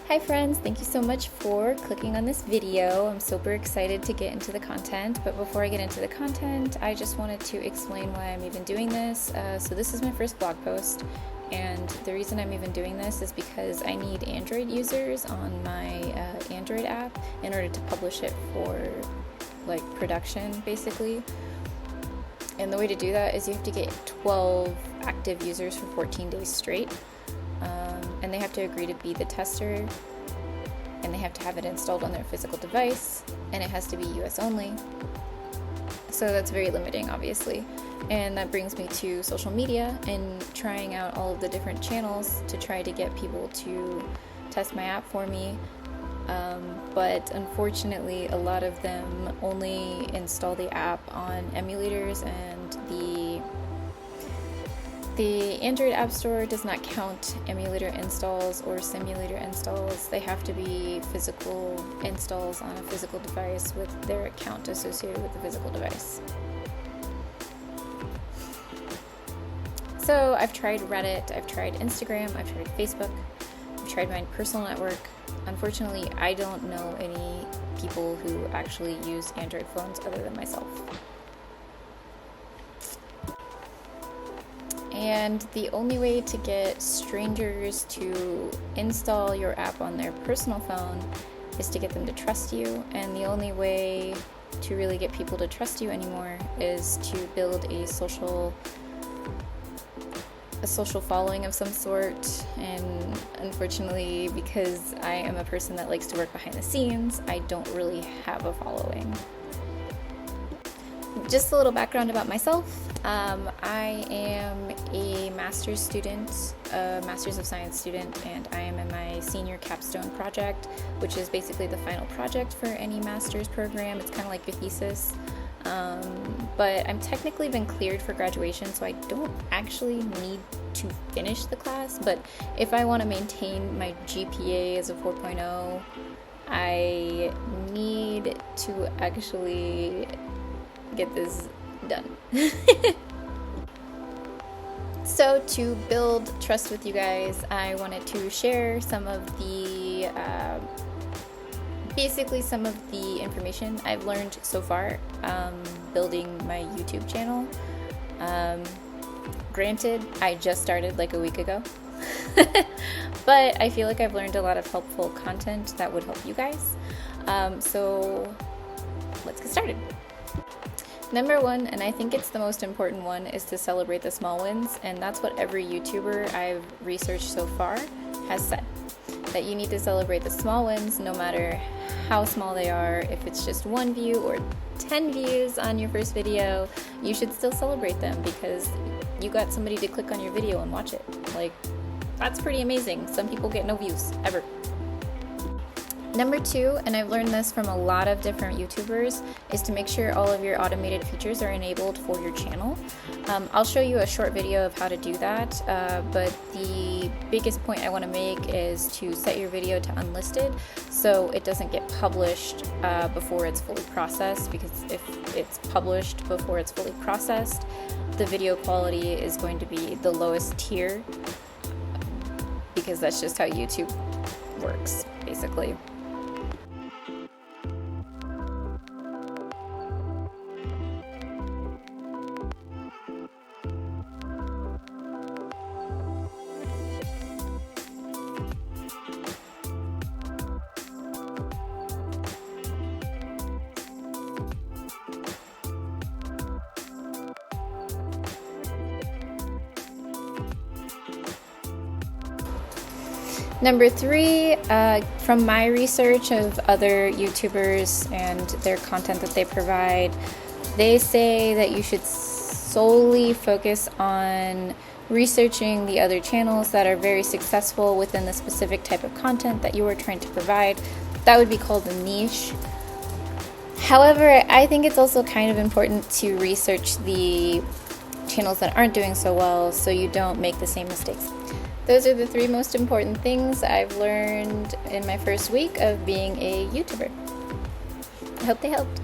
Hi friends, thank you so much for clicking on this video. I'm super excited to get into the content, but before I get into the content, I just wanted to explain why I'm even doing this. So this is my first blog post, and the reason I'm even doing this is because I need Android users on my Android app in order to publish it for like production basically. And the way to do that is you have to get 12 active users for 14 days straight. And they have to agree to be the tester, and they have to have it installed on their physical device, and it has to be US only. So that's very limiting, obviously. And that brings me to social media and trying out all of the different channels to try to get people to test my app for me. But unfortunately, a lot of them only install the app on emulators, and the Android App Store does not count emulator installs or simulator installs. They have to be physical installs on a physical device with their account associated with the physical device. So I've tried Reddit, I've tried Instagram, I've tried Facebook, I've tried my personal network. Unfortunately, I don't know any people who actually use Android phones other than myself. And the only way to get strangers to install your app on their personal phone is to get them to trust you. And the only way to really get people to trust you anymore is to build a social following of some sort. And unfortunately, because I am a person that likes to work behind the scenes, I don't really have a following. Just a little background about myself. I am a master's student, a Master's of Science student, and I am in my senior capstone project, which is basically the final project for any master's program. It's kind of like your thesis. But I'm technically been cleared for graduation, so I don't actually need to finish the class. But if I want to maintain my GPA as a 4.0, I need to actually get this done. So to build trust with you guys, I wanted to share some of the basically some of the information I've learned so far building my YouTube channel. Granted, I just started like a week ago, but I feel like I've learned a lot of helpful content that would help you guys. So let's get started. Number one, and I think it's the most important one, is to celebrate the small wins, and that's what every YouTuber I've researched so far has said, that you need to celebrate the small wins no matter how small they are. If it's just 1 view or 10 views on your first video, you should still celebrate them because you got somebody to click on your video and watch it. Like, that's pretty amazing. Some people get no views, ever. Number two, and I've learned this from a lot of different YouTubers, is to make sure all of your automated features are enabled for your channel. I'll show you a short video of how to do that, but the biggest point I want to make is to set your video to unlisted so it doesn't get published before it's fully processed, because if it's published before it's fully processed, the video quality is going to be the lowest tier, because that's just how YouTube works, basically. Number three, from my research of other YouTubers and their content that they provide, they say that you should solely focus on researching the other channels that are very successful within the specific type of content that you are trying to provide. That would be called a niche. However, I think it's also kind of important to research the channels that aren't doing so well so you don't make the same mistakes. Those are the 3 most important things I've learned in my first week of being a YouTuber. I hope they helped.